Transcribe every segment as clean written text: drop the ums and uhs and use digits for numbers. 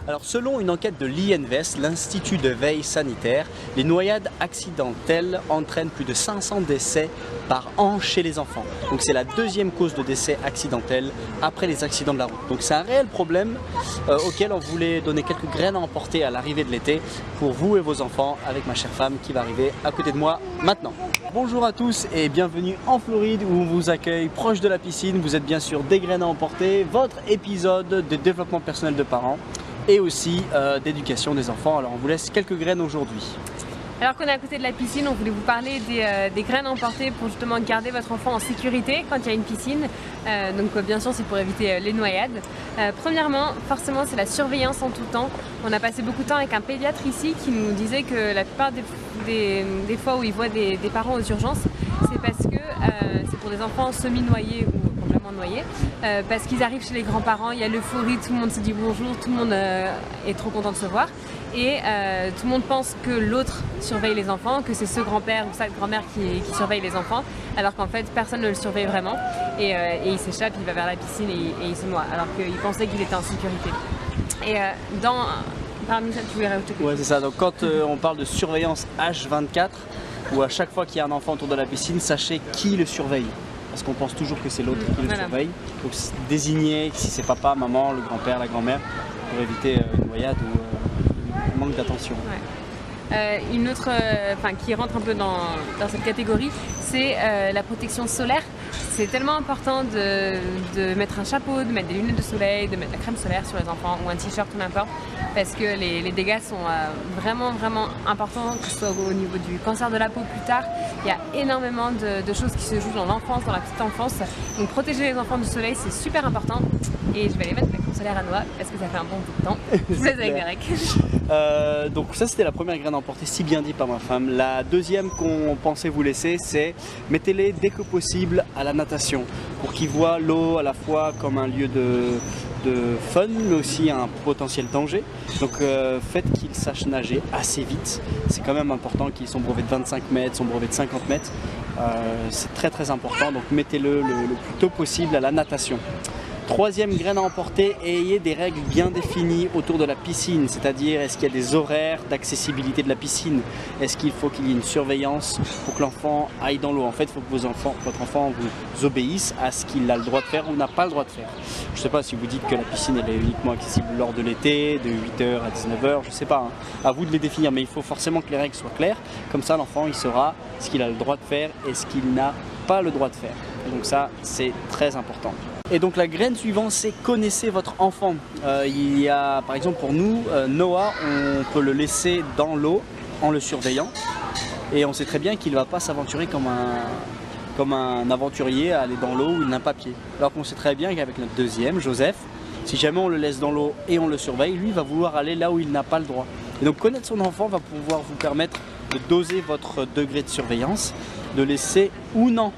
Alors selon une enquête de l'INVES, l'Institut de veille sanitaire, les noyades accidentelles entraînent plus de 500 décès par an chez les enfants. Donc c'est la deuxième cause de décès accidentels après les accidents de la route. Donc c'est un réel problème auquel on voulait donner quelques graines à emporter à l'arrivée de l'été pour vous et vos enfants avec ma chère femme qui va arriver à côté de moi maintenant. Bonjour à tous et bienvenue en Floride où on vous accueille proche de la piscine. Vous êtes bien sûr des graines à emporter, votre épisode de développement personnel de parents et aussi d'éducation des enfants. Alors on vous laisse quelques graines aujourd'hui. Alors qu'on est à côté de la piscine, on voulait vous parler des graines à emporter pour justement garder votre enfant en sécurité quand il y a une piscine. Donc bien sûr c'est pour éviter les noyades. Premièrement, forcément c'est la surveillance en tout temps. On a passé beaucoup de temps avec un pédiatre ici qui nous disait que la plupart des fois où il voit des parents aux urgences, c'est parce que c'est pour des enfants semi-noyés ou complètement noyés, parce qu'ils arrivent chez les grands-parents, il y a l'euphorie, tout le monde se dit bonjour, tout le monde est trop content de se voir. Et tout le monde pense que l'autre surveille les enfants, que c'est ce grand-père ou cette grand-mère qui surveille les enfants, alors qu'en fait personne ne le surveille vraiment et il s'échappe, il va vers la piscine et il se noie, alors qu'il pensait qu'il était en sécurité. Et parmi ça, tu voulais rajouter quelque chose ? Ouais, c'est ça. Donc quand on parle de surveillance H24, où à chaque fois qu'il y a un enfant autour de la piscine, sachez qui le surveille. Parce qu'on pense toujours que c'est l'autre qui le surveille. Donc désignez si c'est papa, maman, le grand-père, la grand-mère, pour éviter une noyade ou manque d'attention. Ouais. Une autre qui rentre un peu dans cette catégorie, c'est la protection solaire. C'est tellement important de mettre un chapeau, de mettre des lunettes de soleil, de mettre la crème solaire sur les enfants ou un t-shirt ou n'importe, parce que les dégâts sont vraiment importants, que ce soit au niveau du cancer de la peau plus tard. Il y a énormément de choses qui se jouent dans l'enfance, dans la petite enfance. Donc protéger les enfants du soleil, c'est super important. Et je vais aller mettre la crème solaire à noix parce que ça fait un bon bout de temps. Je vous laisse avec Derek. Donc ça c'était la première graine à emporter, si bien dit par ma femme. La deuxième qu'on pensait vous laisser, c'est mettez-les dès que possible à la natation pour qu'ils voient l'eau à la fois comme un lieu de fun mais aussi un potentiel danger. Donc faites qu'ils sachent nager assez vite. C'est quand même important qu'ils sont brevet de 25 mètres, son brevet de 50 mètres. C'est très important, donc mettez-le le plus tôt possible à la natation. Troisième graine à emporter, ayez des règles bien définies autour de la piscine, c'est-à-dire est-ce qu'il y a des horaires d'accessibilité de la piscine, est-ce qu'il faut qu'il y ait une surveillance pour que l'enfant aille dans l'eau. En fait, il faut que votre enfant vous obéisse à ce qu'il a le droit de faire ou n'a pas le droit de faire. Je ne sais pas si vous dites que la piscine elle est uniquement accessible lors de l'été, de 8h à 19h, je ne sais pas, hein. À vous de les définir, mais il faut forcément que les règles soient claires, comme ça l'enfant il saura ce qu'il a le droit de faire et ce qu'il n'a pas le droit de faire. Donc ça, c'est très important. Et donc la graine suivante, c'est connaissez votre enfant. Il y a par exemple pour nous, Noah, on peut le laisser dans l'eau en le surveillant. Et on sait très bien qu'il ne va pas s'aventurer comme un aventurier à aller dans l'eau où il n'a pas pied. Alors qu'on sait très bien qu'avec notre deuxième, Joseph, si jamais on le laisse dans l'eau et on le surveille, lui va vouloir aller là où il n'a pas le droit. Et donc connaître son enfant va pouvoir vous permettre de doser votre degré de surveillance, de laisser ou non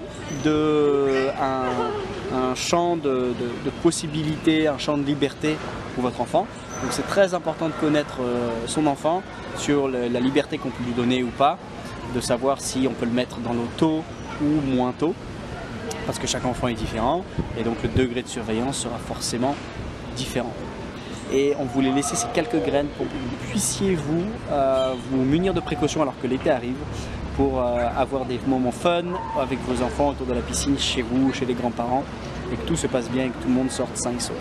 un champ de possibilités, un champ de liberté pour votre enfant. Donc c'est très important de connaître son enfant sur la liberté qu'on peut lui donner ou pas, de savoir si on peut le mettre dans l'eau tôt ou moins tôt, parce que chaque enfant est différent et donc le degré de surveillance sera forcément différent. Et on voulait laisser ces quelques graines pour que vous puissiez vous munir de précautions alors que l'été arrive, pour avoir des moments fun avec vos enfants autour de la piscine, chez vous, chez les grands-parents, et que tout se passe bien et que tout le monde sorte sain et sauf.